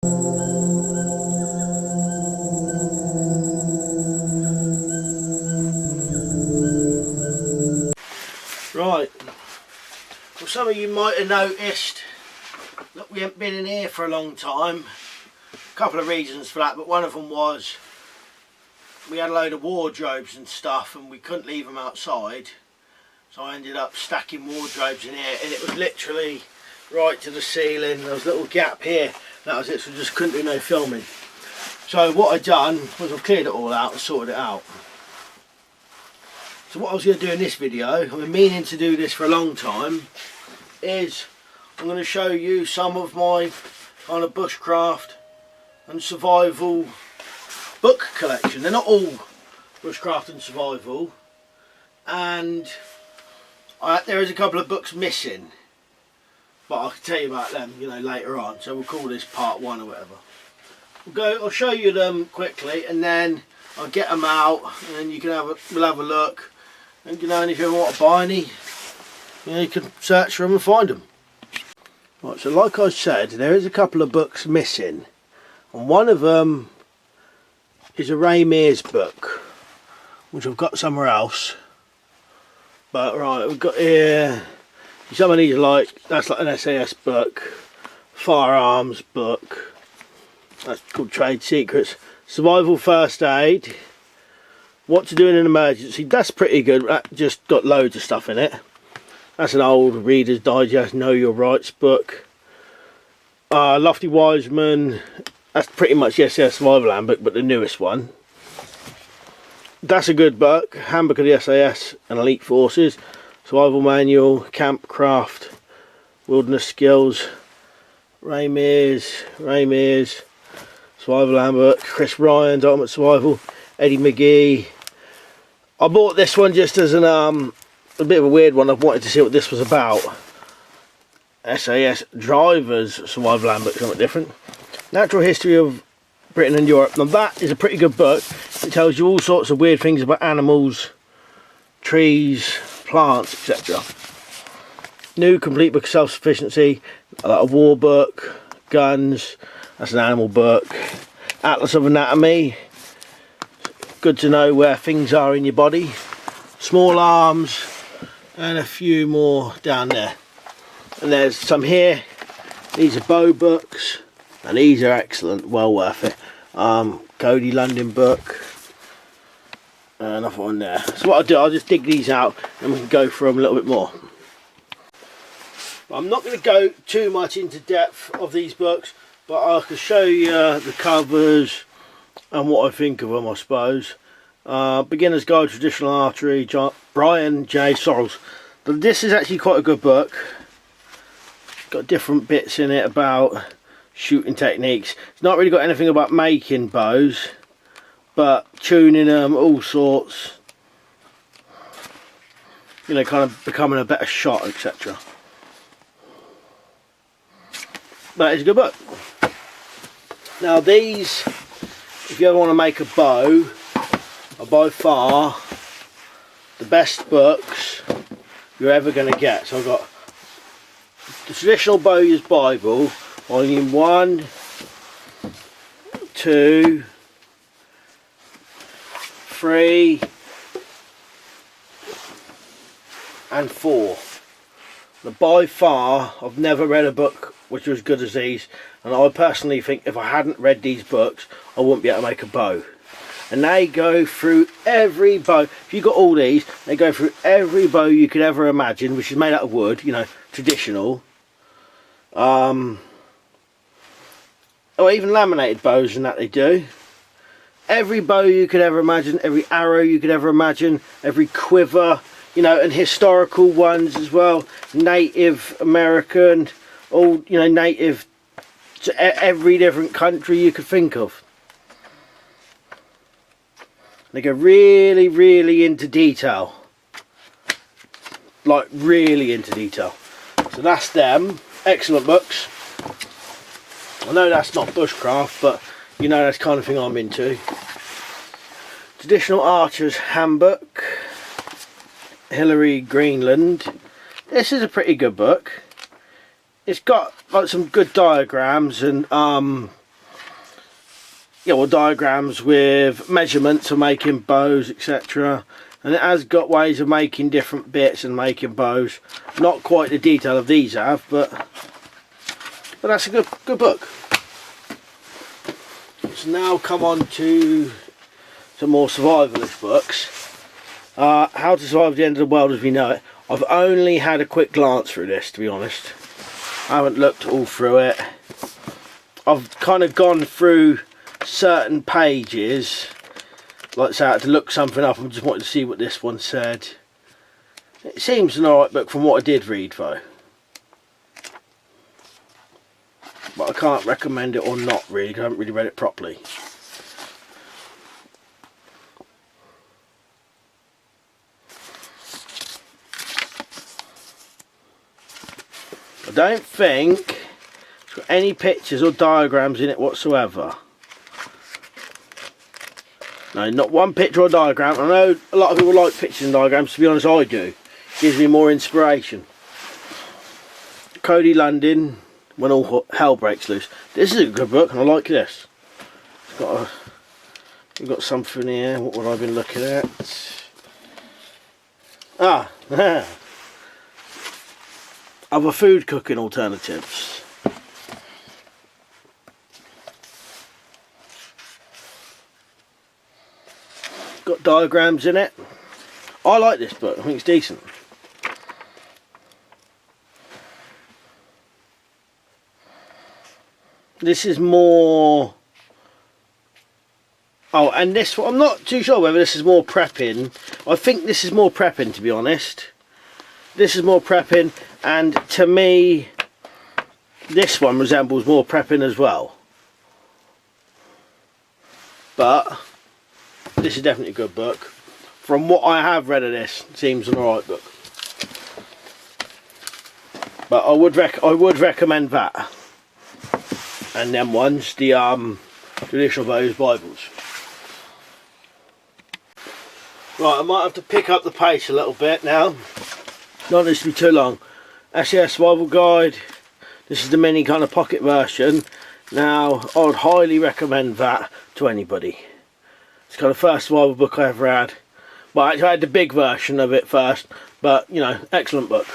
Right, well, some of you might have noticed that we haven't been in here for a long time. A couple of reasons for that, but one of them was we had a load of wardrobes and stuff and we couldn't leave them outside, so I ended up stacking wardrobes in here, and it was literally right to the ceiling. There was a little gap here, that was it, so just couldn't do no filming. So what I done was I've cleared it all out and sorted it out. So what I was going to do in this video, I've been meaning to do this for a long time, is I'm going to show you some of my kind of bushcraft and survival book collection. They're not all bushcraft and survival, and there is a couple of books missing, but I can tell you about them, you know, later on. So we'll call this part 1 or whatever. I'll show you them quickly, and then I'll get them out, and then you can we'll have a look. And you know, and if you ever want to buy any, you know, you can search for them and find them. Right, so like I said, there is a couple of books missing, and one of them is a Ray Mears book, which I've got somewhere else. But right, we've got here, some of these are like, that's like an SAS book, firearms book, that's called Trade Secrets, Survival First Aid, What to Do in an Emergency, that's pretty good, that just got loads of stuff in it. That's an old Reader's Digest, Know Your Rights book. Lofty Wiseman, that's pretty much the SAS Survival Handbook, but the newest one. That's a good book, Handbook of the SAS and Elite Forces, Survival Manual, Campcraft, Wilderness Skills, Ray Mears, Survival Handbook, Chris Ryan's Ultimate Survival, Eddie McGee. I bought this one just as a bit of a weird one. I wanted to see what this was about. SAS Drivers Survival Handbook, something different. Natural History of Britain and Europe. Now that is a pretty good book. It tells you all sorts of weird things about animals, trees, plants, etc. New complete book of self-sufficiency, a war book, guns, that's an animal book. Atlas of Anatomy, good to know where things are in your body. Small arms, and a few more down there. And there's some here. These are bow books, and these are excellent, well worth it. Cody London book, another one there. So what I'll do, I'll just dig these out and we can go through them a little bit more. I'm not going to go too much into depth of these books, but I can show you the covers and what I think of them, I suppose. Beginner's Guide to Traditional Archery, Brian J. Sorrells. This is actually quite a good book. Got different bits in it about shooting techniques. It's not really got anything about making bows, but tuning them, all sorts. You know, kind of becoming a better shot, etc. That is a good book. Now these, if you ever want to make a bow, are by far the best books you're ever going to get. So I've got the Traditional Bowyer's Bible, volume 1, 2, 3 and 4. But by far I've never read a book which was as good as these, and I personally think if I hadn't read these books I wouldn't be able to make a bow. And they go through every bow. If you got all these, they go through every bow you could ever imagine, which is made out of wood, you know, traditional. Or even laminated bows and that they do. Every bow you could ever imagine, every arrow you could ever imagine, every quiver, you know, and historical ones as well. Native American, all, you know, native to every different country you could think of. They go really, really into detail. Like, really into detail. So that's them. Excellent books. I know that's not bushcraft, but you know that's the kind of thing I'm into. Traditional Archer's Handbook, Hillary Greenland. This is a pretty good book. It's got like some good diagrams and diagrams with measurements for making bows, etc. And it has got ways of making different bits and making bows. Not quite the detail of these have, but that's a good book. So now come on to some more survivalist books. How to Survive the End of the World as We Know It. I've only had a quick glance through this, to be honest. I haven't looked all through it. I've kind of gone through certain pages, like say I had to look something up. I just wanted to see what this one said. It seems an alright book from what I did read though. But I can't recommend it or not really, because I haven't really read it properly. I don't think it's got any pictures or diagrams in it whatsoever. No, not one picture or diagram. I know a lot of people like pictures and diagrams, to be honest I do. It gives me more inspiration. Cody London, When All Hell Breaks Loose. This is a good book and I like this. It's got we've got something here. What would I have been looking at? Other food cooking alternatives. Got diagrams in it. I like this book. I think it's decent. This is more... Oh, and this one, I'm not too sure whether this is more prepping. I think this is more prepping, to be honest. This is more prepping, and to me, this one resembles more prepping as well. But this is definitely a good book. From what I have read of this, it seems an alright book. But I would recommend that. And then ones, the traditional Bows Bibles. Right, I might have to pick up the pace a little bit now. Not this to be too long. SAS Survival Guide. This is the mini kind of pocket version. Now, I would highly recommend that to anybody. It's kind of the first survival book I ever had. Well, actually I had the big version of it first, but you know, excellent book.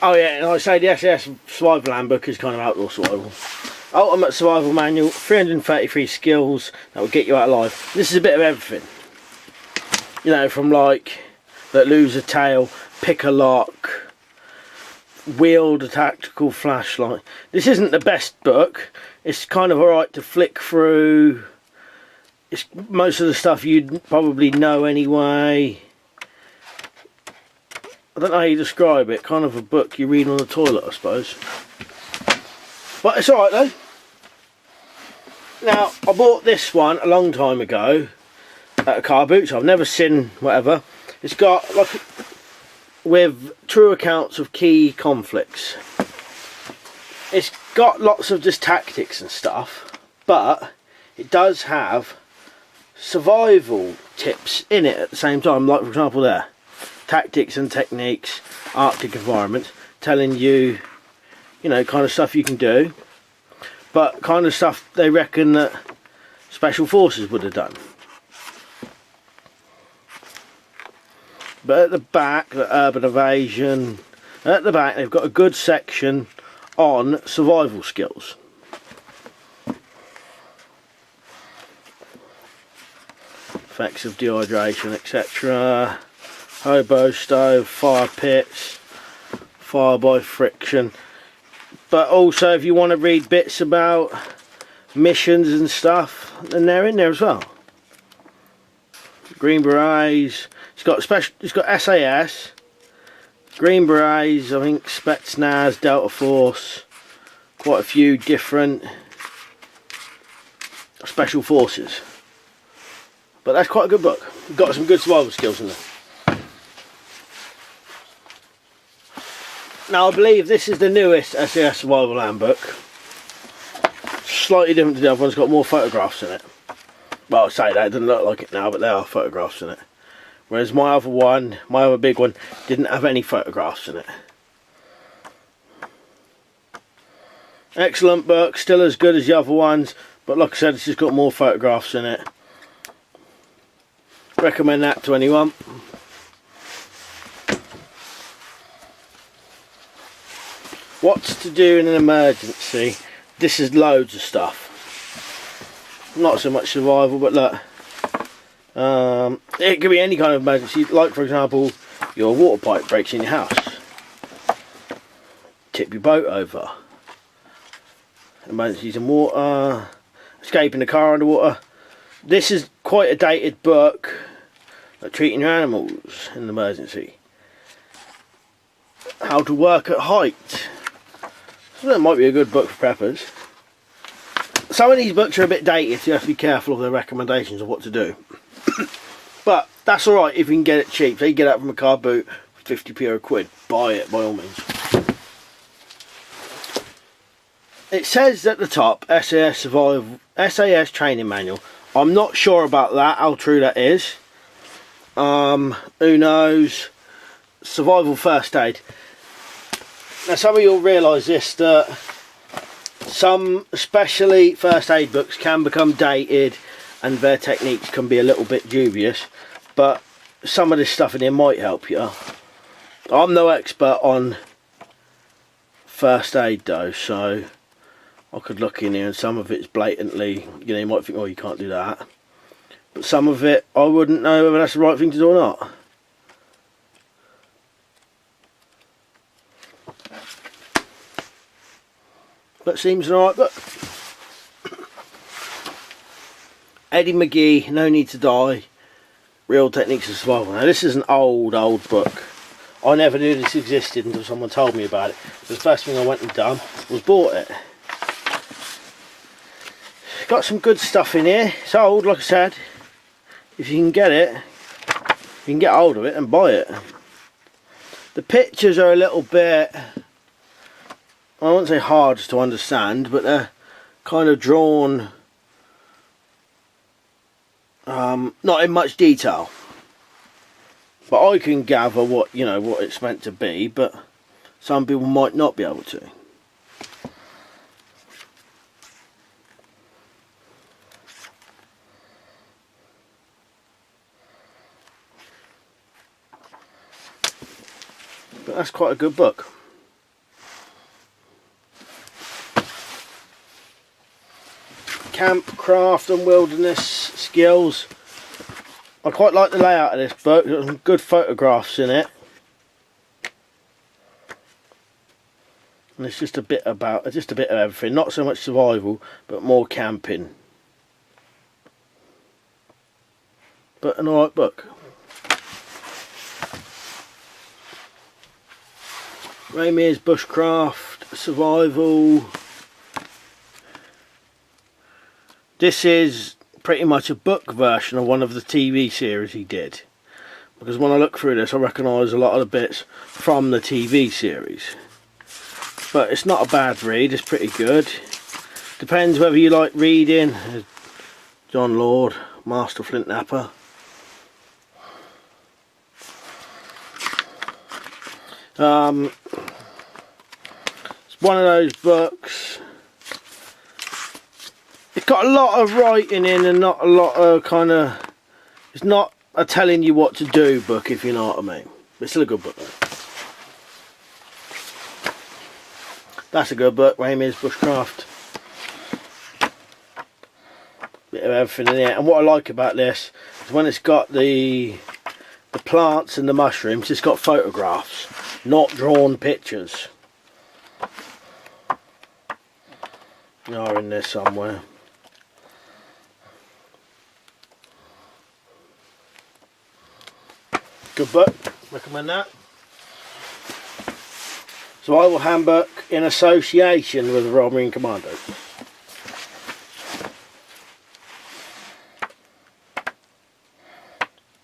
Oh yeah, and I say the SAS Survival Handbook is kind of outdoor survival. Ultimate Survival Manual, 333 skills that will get you out alive. This is a bit of everything. You know, from like, lose a tail, pick a lock, wield a tactical flashlight. This isn't the best book. It's kind of alright to flick through. It's most of the stuff you'd probably know anyway. I don't know how you describe it. Kind of a book you read on the toilet, I suppose. But it's alright though. Now, I bought this one a long time ago at a car boot, so I've never seen whatever. It's got like with true accounts of key conflicts. It's got lots of just tactics and stuff, but it does have survival tips in it at the same time. Like for example there, tactics and techniques, Arctic environments, telling you, you know, kind of stuff you can do, but kind of stuff they reckon that special forces would have done. But at the back, the urban evasion, at the back they've got a good section on survival skills. Effects of dehydration, etc. Hobo stove, fire pits, fire by friction. But also if you want to read bits about missions and stuff, then they're in there as well. Green Berets. It's got SAS, Green Berets, I think Spetsnaz, Delta Force, quite a few different special forces. But that's quite a good book. Got some good survival skills in there. Now I believe this is the newest SAS Survival Handbook. Slightly different to the other one, it's got more photographs in it. Well, I say that, it doesn't look like it now, but there are photographs in it. Whereas my other one, my other big one, didn't have any photographs in it. Excellent book, still as good as the other ones, but like I said, it's just got more photographs in it. Recommend that to anyone. What's to do in an emergency? This is loads of stuff. Not so much survival, but look. It could be any kind of emergency, like for example, your water pipe breaks in your house. Tip your boat over. Emergencies in water. Escaping the car underwater. This is quite a dated book. Like treating your animals in an emergency. How to work at height. So that might be a good book for preppers. Some of these books are a bit dated, so you have to be careful of their recommendations of what to do. But that's alright if you can get it cheap. So you get it from a car boot for 50p or a quid. Buy it by all means. It says at the top, SAS Survival, SAS Training Manual. I'm not sure about that, how true that is. Who knows? Survival first aid. Now some of you will realise this, that some, especially first aid books, can become dated and their techniques can be a little bit dubious, but some of this stuff in here might help you. I'm no expert on first aid though, so I could look in here and some of it's blatantly, you know, you might think, oh, you can't do that, but some of it I wouldn't know whether that's the right thing to do or not. But seems an alright book. Eddie McGee, No Need to Die, Real Techniques of Survival. Now this is an old book. I never knew this existed until someone told me about it. The first thing I went and done was bought it. Got some good stuff in here. It's old, like I said. If you can get it, you can get hold of it and buy it. The pictures are a little bit, I won't say hard to understand, but they're kind of drawn not in much detail, but I can gather what, you know, what it's meant to be, but some people might not be able to. But that's quite a good book. Camp, craft and wilderness skills. I quite like the layout of this book. There's some good photographs in it. And it's just a bit of everything. Not so much survival, but more camping. But an alright book. Ramir's Bushcraft, Survival. This is pretty much a book version of one of the TV series he did. Because when I look through this, I recognise a lot of the bits from the TV series. But it's not a bad read, it's pretty good. Depends whether you like reading. John Lord, Master Flint Napper. It's one of those books. It's got a lot of writing in and not a lot of kind of, it's not a telling you what to do book, if you know what I mean. But it's still a good book though. That's a good book, Ramir's Bushcraft. Bit of everything in there. And what I like about this is when it's got the plants and the mushrooms, it's got photographs, not drawn pictures. They are in there somewhere. Good book, recommend that. Survival Handbook in association with the Royal Marine Commandos.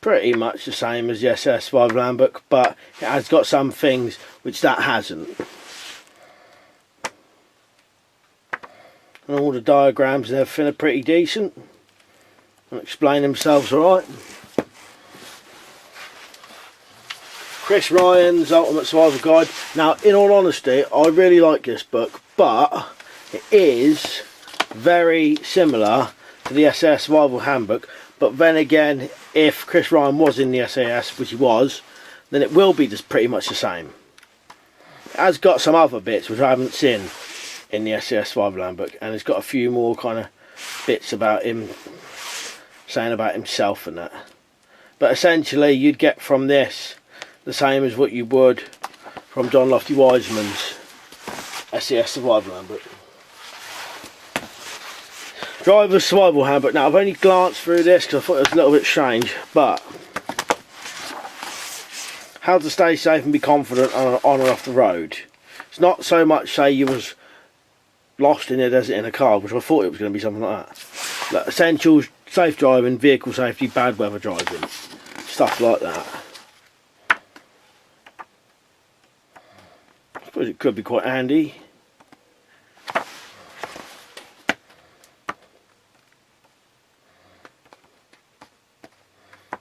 Pretty much the same as the SS Survival Handbook, but it has got some things which that hasn't. And all the diagrams and everything are pretty decent. And explain themselves alright. Chris Ryan's Ultimate Survival Guide. Now, in all honesty, I really like this book, but It is very similar to the SAS Survival Handbook, but then again, if Chris Ryan was in the SAS, which he was, then it will be just pretty much the same. It has got some other bits which I haven't seen in the SAS Survival Handbook, and it's got a few more kind of bits about him, saying about himself and that. But essentially you'd get from this the same as what you would from John Lofty Wiseman's SAS Survival Handbook. Driver's Survival Handbook. Now I've only glanced through this because I thought it was a little bit strange, but how to stay safe and be confident on and off the road. It's not so much say you was lost in the desert in a car, which I thought it was going to be something like that. Like essentials, safe driving, vehicle safety, bad weather driving, stuff like that. I suppose it could be quite handy.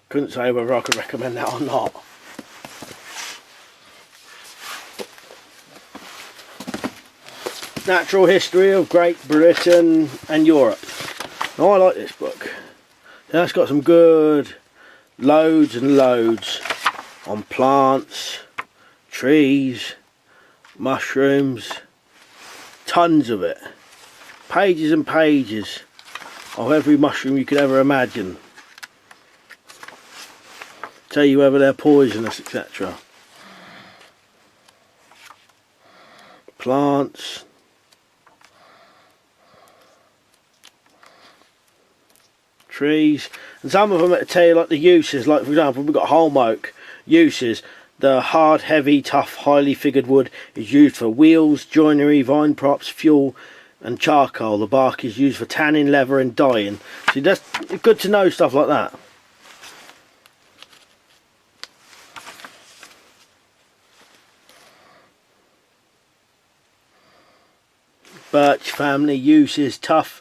Couldn't say whether I could recommend that or not. Natural History of Great Britain and Europe. Now, I like this book. It's got some good loads and loads on plants, trees, mushrooms, tons of it. Pages and pages of every mushroom you could ever imagine. Tell you whether they're poisonous, etc. Plants. Trees. And some of them tell you like the uses, like for example we've got holm oak. Uses. The hard, heavy, tough, highly figured wood is used for wheels, joinery, vine props, fuel and charcoal. The bark is used for tanning, leather and dyeing. See, that's good to know stuff like that. Birch family uses tough,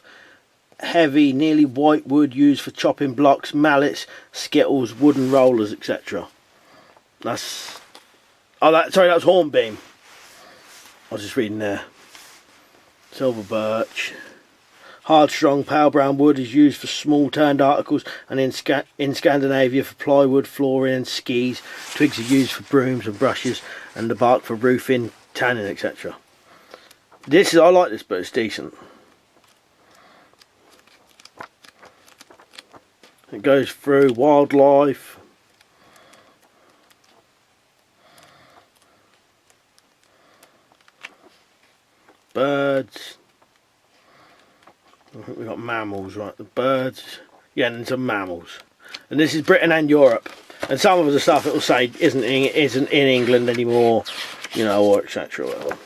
heavy, nearly white wood used for chopping blocks, mallets, skittles, wooden rollers, etc. That's... oh, sorry, that was hornbeam. I was just reading there. Silver birch. Hard, strong, pale brown wood is used for small turned articles, and in Scandinavia for plywood, flooring and skis. Twigs are used for brooms and brushes, and the bark for roofing, tanning, etc. I like this, but it's decent. It goes through wildlife, birds. I think we've got mammals, right? The birds, yeah, and some mammals. And this is Britain and Europe. And some of the stuff it will say isn't in England anymore, you know, or etc. Whatever.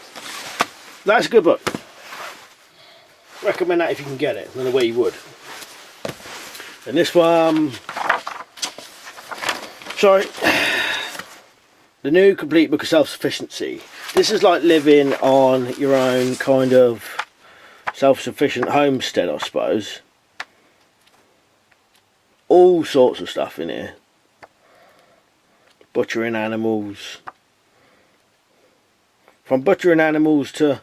That's a good book. Recommend that if you can get it. I don't know where you would. And this one, sorry, the new complete book of self-sufficiency. This is like living on your own kind of self-sufficient homestead, I suppose. All sorts of stuff in here. Butchering animals. From butchering animals to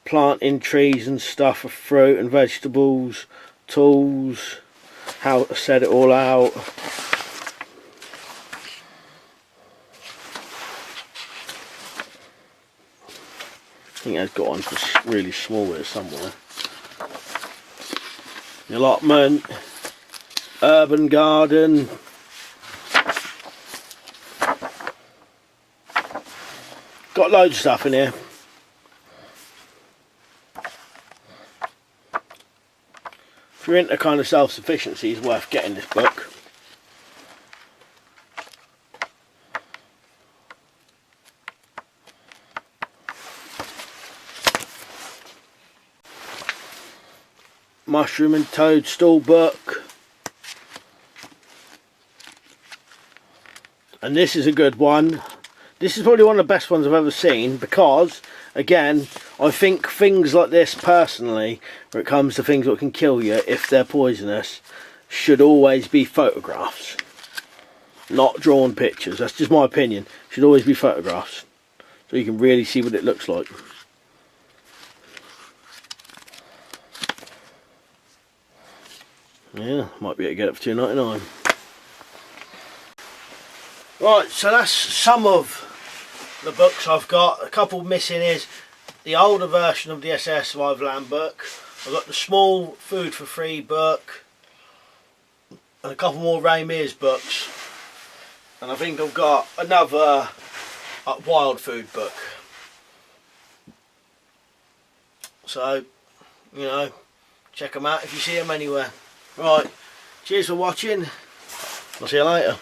planting trees and stuff of fruit and vegetables, tools, how to set it all out. I think I've got one for really small here somewhere. The allotment, urban garden. Got loads of stuff in here. If you're into kind of self-sufficiency, it's worth getting this book. Mushroom and toadstool book. And this is a good one. This is probably one of the best ones I've ever seen because, again, I think things like this personally, when it comes to things that can kill you if they're poisonous, should always be photographs, not drawn pictures. That's just my opinion. Should always be photographs so you can really see what it looks like. Yeah, might be able to get it for $2.99. Right, so that's some of the books I've got. A couple missing is the older version of the SAS Survival Handbook. I've got the small Food for Free book and a couple more Ray Mears books, and I think I've got another wild food book. So, you know, check them out if you see them anywhere. Right, cheers for watching. I'll see you later.